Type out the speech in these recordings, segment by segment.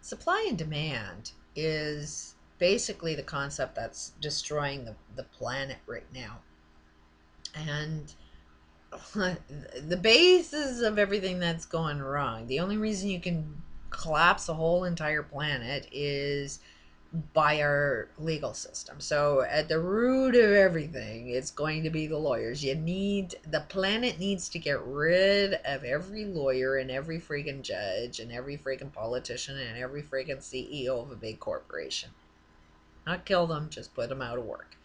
Supply and demand is basically the concept that's destroying the planet right now. And the basis of everything that's going wrong, the only reason you can collapse the whole entire planet is by our legal system. So at the root of everything, it's going to be the lawyers. The planet needs to get rid of every lawyer and every freaking judge and every freaking politician and every freaking CEO of a big corporation. Not kill them, just put them out of work.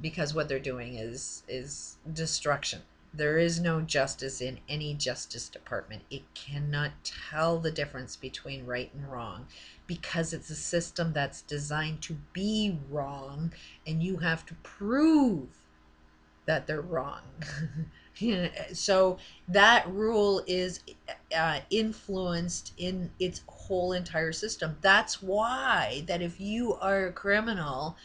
Because what they're doing is destruction. There is no justice in any justice department. It cannot tell the difference between right and wrong because it's a system that's designed to be wrong, and you have to prove that they're wrong. So that rule is influenced in its whole entire system. That's why that if you are a criminal,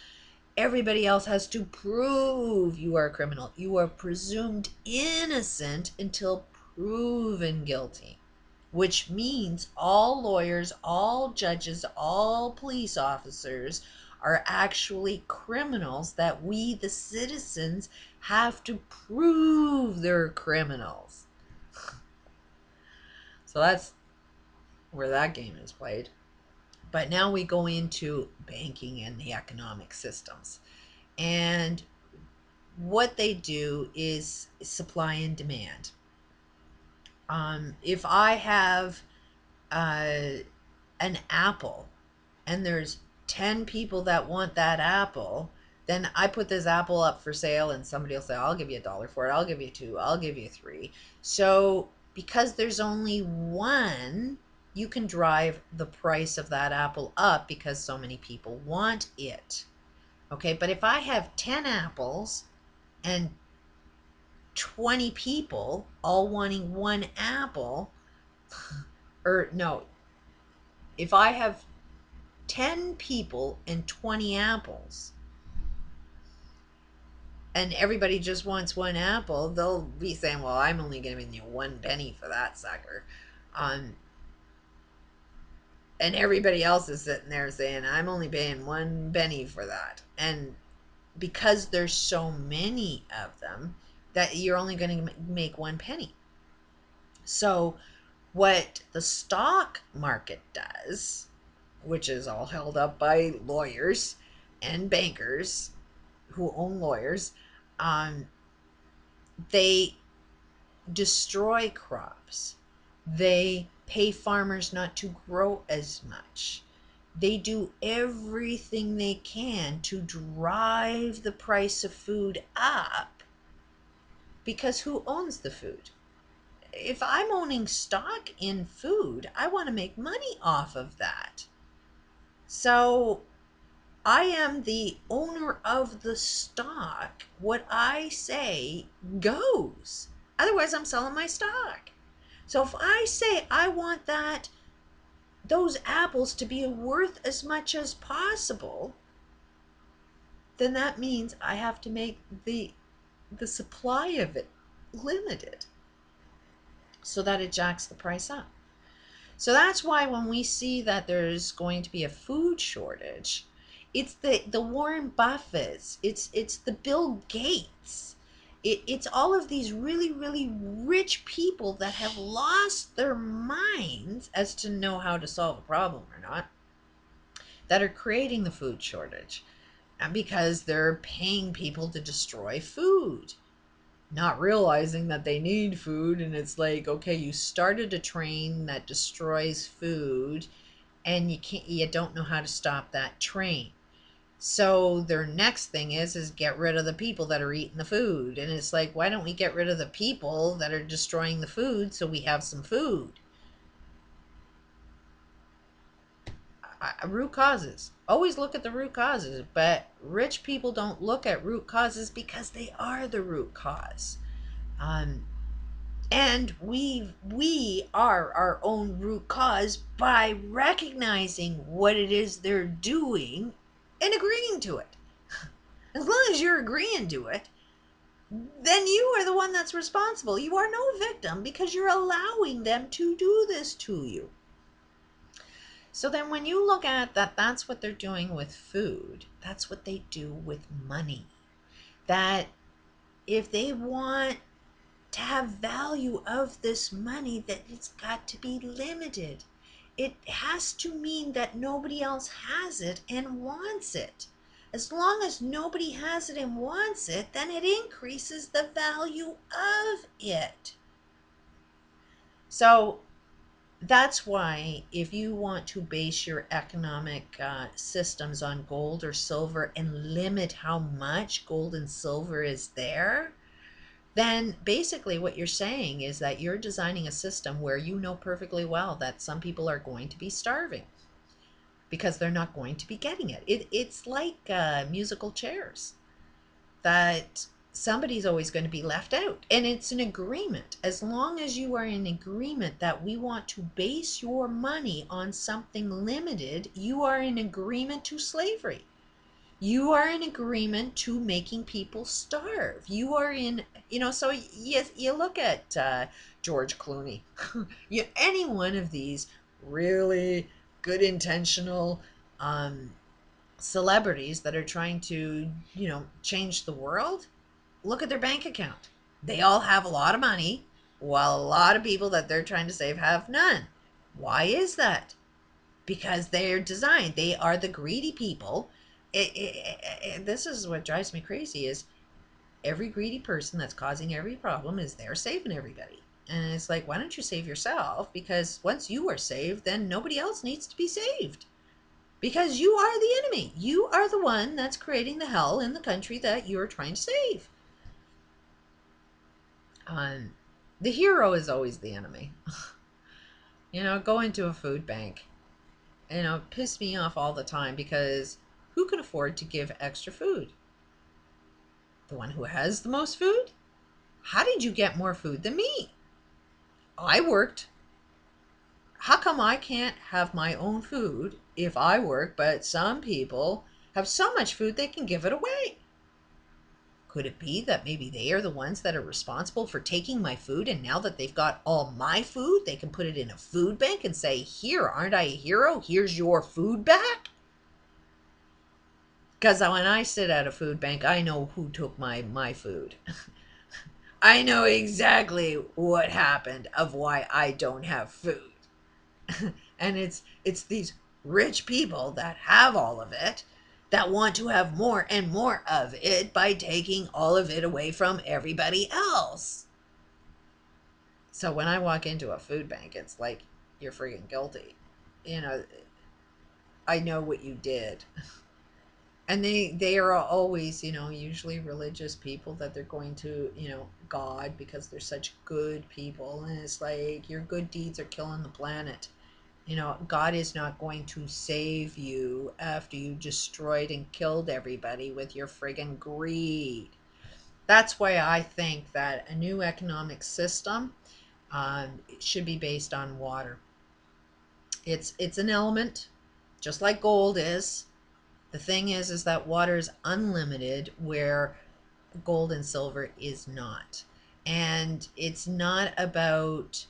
everybody else has to prove you are a criminal. You are presumed innocent until proven guilty, which means all lawyers, all judges, all police officers are actually criminals that we, the citizens, have to prove they're criminals. So that's where that game is played. But now we go into banking and the economic systems. And what they do is supply and demand. If I have an apple and there's 10 people that want that apple, then I put this apple up for sale and somebody will say, I'll give you $1 for it, I'll give you 2, I'll give you 3. So because there's only one, you can drive the price of that apple up because so many people want it. Okay, but if I have 10 apples and 20 people all wanting one apple, or no, if I have 10 people and 20 apples and everybody just wants one apple, they'll be saying, well, I'm only giving you 1 penny for that sucker. And everybody else is sitting there saying, I'm only paying 1 penny for that. And because there's so many of them, that you're only going to make 1 penny. So what the stock market does, which is all held up by lawyers and bankers who own lawyers, they destroy crops. They pay farmers not to grow as much. They do everything they can to drive the price of food up because who owns the food? If I'm owning stock in food, I want to make money off of that. So I am the owner of the stock. What I say goes. Otherwise, I'm selling my stock. So if I say I want those apples to be worth as much as possible, then that means I have to make the supply of it limited so that it jacks the price up. So that's why when we see that there's going to be a food shortage, it's the Warren Buffetts, it's the Bill Gates, it's all of these really, really rich people that have lost their minds as to know how to solve a problem or not, that are creating the food shortage. And because they're paying people to destroy food, not realizing that they need food. And it's like, okay, you started a train that destroys food and you don't know how to stop that train. So their next thing is get rid of the people that are eating the food. And it's like, why don't we get rid of the people that are destroying the food so we have some food? Root causes. Always look at the root causes, but rich people don't look at root causes because they are the root cause. And we are our own root cause by recognizing what it is they're doing and agreeing to it. As long as you're agreeing to it, then you are the one that's responsible. You are no victim because you're allowing them to do this to you. So then when you look at that, that's what they're doing with food. That's what they do with money. That if they want to have value of this money, that it's got to be limited. It has to mean that nobody else has it and wants it. As long as nobody has it and wants it, then it increases the value of it. So that's why if you want to base your economic systems on gold or silver and limit how much gold and silver is there, then basically what you're saying is that you're designing a system where you know perfectly well that some people are going to be starving because they're not going to be getting it. It's like musical chairs, that somebody's always going to be left out. And it's an agreement. As long as you are in agreement that we want to base your money on something limited, you are in agreement to slavery. You are in agreement to making people starve. You are in, so yes, you look at George Clooney. Any one of these really good intentional celebrities that are trying to, change the world, look at their bank account. They all have a lot of money, while a lot of people that they're trying to save have none. Why is that? Because they're designed. They are the greedy people. This is what drives me crazy is every greedy person that's causing every problem is there saving everybody. And it's like, why don't you save yourself? Because once you are saved, then nobody else needs to be saved. Because you are the enemy. You are the one that's creating the hell in the country that you're trying to save. The hero is always the enemy. Go into a food bank. Piss me off all the time because who can afford to give extra food? The one who has the most food? How did you get more food than me? I worked. How come I can't have my own food if I work, but some people have so much food they can give it away? Could it be that maybe they are the ones that are responsible for taking my food, and now that they've got all my food, they can put it in a food bank and say, here, aren't I a hero? Here's your food back? Because when I sit at a food bank, I know who took my food. I know exactly what happened of why I don't have food. And it's these rich people that have all of it that want to have more and more of it by taking all of it away from everybody else. So when I walk into a food bank, it's like, you're freaking guilty. I know what you did. And they are always, usually religious people that they're going to, God, because they're such good people. And it's like, your good deeds are killing the planet. God is not going to save you after you destroyed and killed everybody with your friggin' greed. That's why I think that a new economic system should be based on water. It's an element, just like gold is. The thing is that water is unlimited where gold and silver is not. And it's not about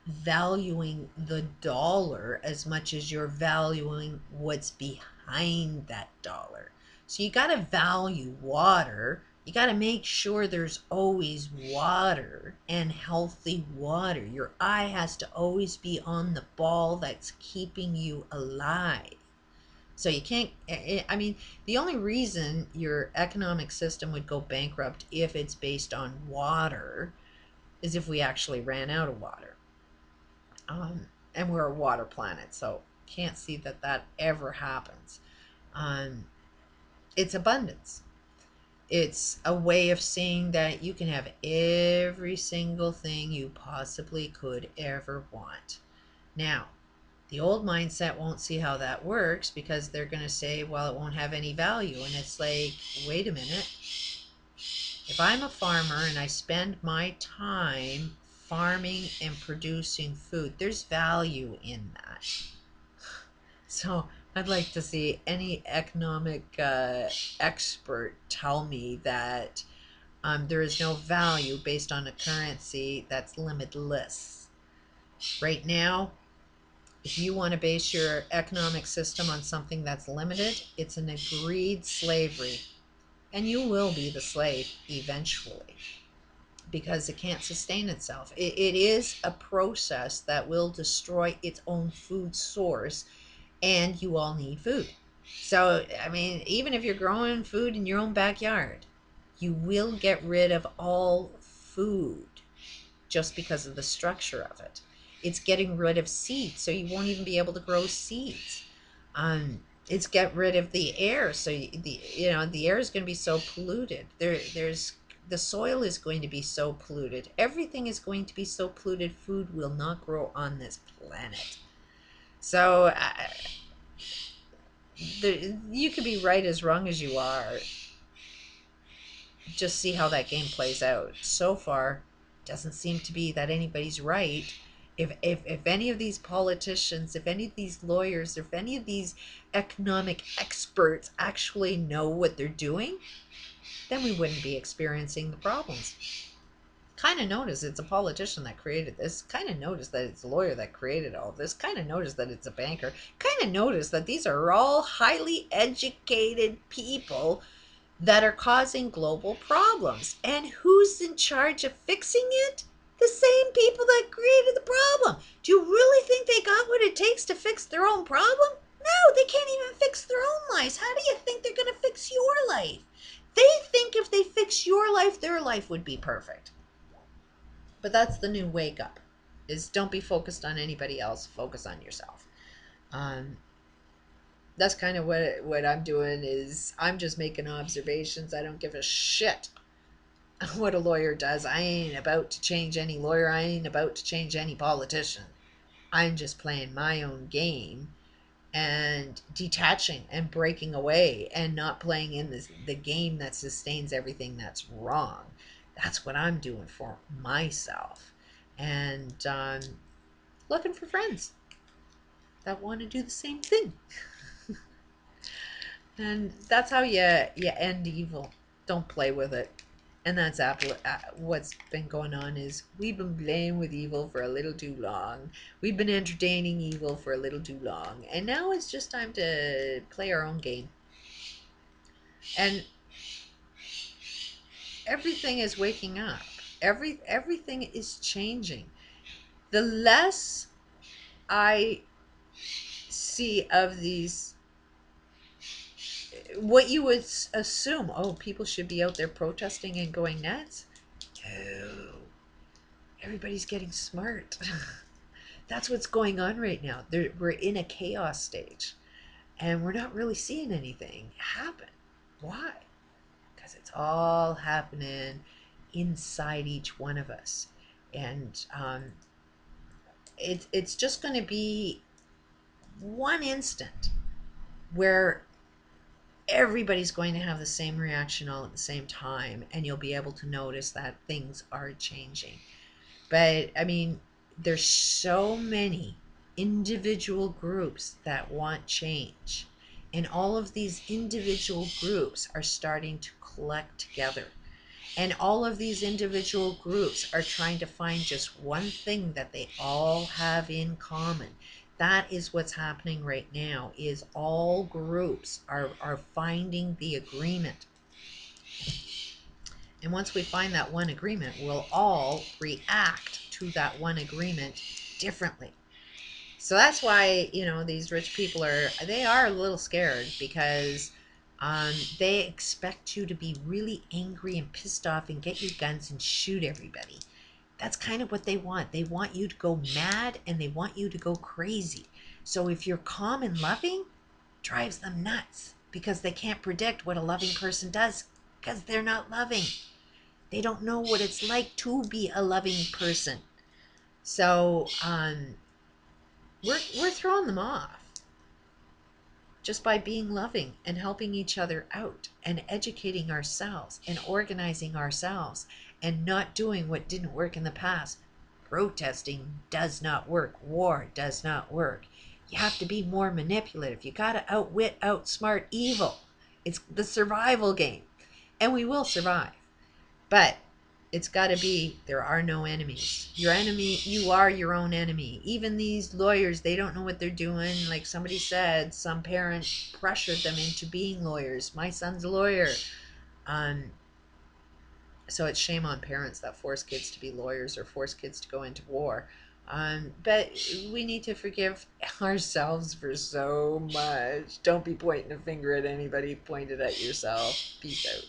valuing the dollar as much as you're valuing what's behind that dollar. So you got to value water. You got to make sure there's always water and healthy water. Your eye has to always be on the ball that's keeping you alive. So you can't, I mean, the only reason your economic system would go bankrupt if it's based on water is if we actually ran out of water. And we're a water planet, so can't see that ever happens. It's abundance. It's a way of saying that you can have every single thing you possibly could ever want. Now, the old mindset won't see how that works because they're going to say, well, it won't have any value. And it's like, wait a minute. If I'm a farmer and I spend my time farming and producing food, there's value in that. So I'd like to see any economic expert tell me that There is no value based on a currency that's limitless. Right now, if you want to base your economic system on something that's limited, it's an agreed slavery. And you will be the slave eventually because it can't sustain itself. It is a process that will destroy its own food source, and you all need food. So, I mean, even if you're growing food in your own backyard, you will get rid of all food just because of the structure of it. It's getting rid of seeds, so you won't even be able to grow seeds. It's get rid of the air, so the air is going to be so polluted. There's the soil is going to be so polluted. Everything is going to be so polluted. Food will not grow on this planet. So you could be right as wrong as you are. Just see how that game plays out. So far, doesn't seem to be that anybody's right. If any of these politicians, if any of these lawyers, if any of these economic experts actually know what they're doing, then we wouldn't be experiencing the problems. Kind of notice it's a politician that created this. Kind of notice that it's a lawyer that created all this. Kind of notice that it's a banker. Kind of notice that these are all highly educated people that are causing global problems. And who's in charge of fixing it? The same people that created the problem. Do you really think they got what it takes to fix their own problem? No, they can't even fix their own lives. How do you think they're going to fix your life? They think if they fix your life, their life would be perfect. But that's the new wake up, is don't be focused on anybody else, focus on yourself. That's kind of what I'm doing, is I'm just making observations. I don't give a shit what a lawyer does. I ain't about to change any lawyer. I ain't about to change any politician. I'm just playing my own game and detaching and breaking away and not playing in the game that sustains everything that's wrong. That's what I'm doing for myself. And looking for friends that want to do the same thing. And that's how you end evil. Don't play with it. And that's what's been going on, is we've been playing with evil for a little too long. We've been entertaining evil for a little too long. And now it's just time to play our own game. And everything is waking up. Everything is changing. The less I see of these, what you would assume, oh, people should be out there protesting and going nuts. No, everybody's getting smart. That's what's going on right now. We're in a chaos stage, and we're not really seeing anything happen. Why? Because it's all happening inside each one of us. And it's just going to be one instant where everybody's going to have the same reaction all at the same time, and you'll be able to notice that things are changing. But I mean, there's so many individual groups that want change, and all of these individual groups are starting to collect together. And all of these individual groups are trying to find just one thing that they all have in common. That is what's happening right now, is all groups are finding the agreement. And once we find that one agreement, we'll all react to that one agreement differently. So that's why, these rich people are a little scared, because they expect you to be really angry and pissed off and get your guns and shoot everybody. That's kind of what they want. They want you to go mad, and they want you to go crazy. So if you're calm and loving, drives them nuts, because they can't predict what a loving person does, because they're not loving. They don't know what it's like to be a loving person. So we're throwing them off just by being loving and helping each other out and educating ourselves and organizing ourselves and not doing what didn't work in the past. Protesting does not work. War does not work. You have to be more manipulative. You got to outwit, outsmart evil. It's the survival game, and we will survive. But it's got to be, there are no enemies. Your enemy, you are your own enemy. Even these lawyers, they don't know what they're doing. Like somebody said, some parent pressured them into being lawyers. My son's a lawyer. Um, so it's shame on parents that force kids to be lawyers or force kids to go into war. But we need to forgive ourselves for so much. Don't be pointing a finger at anybody. Point it at yourself. Peace out.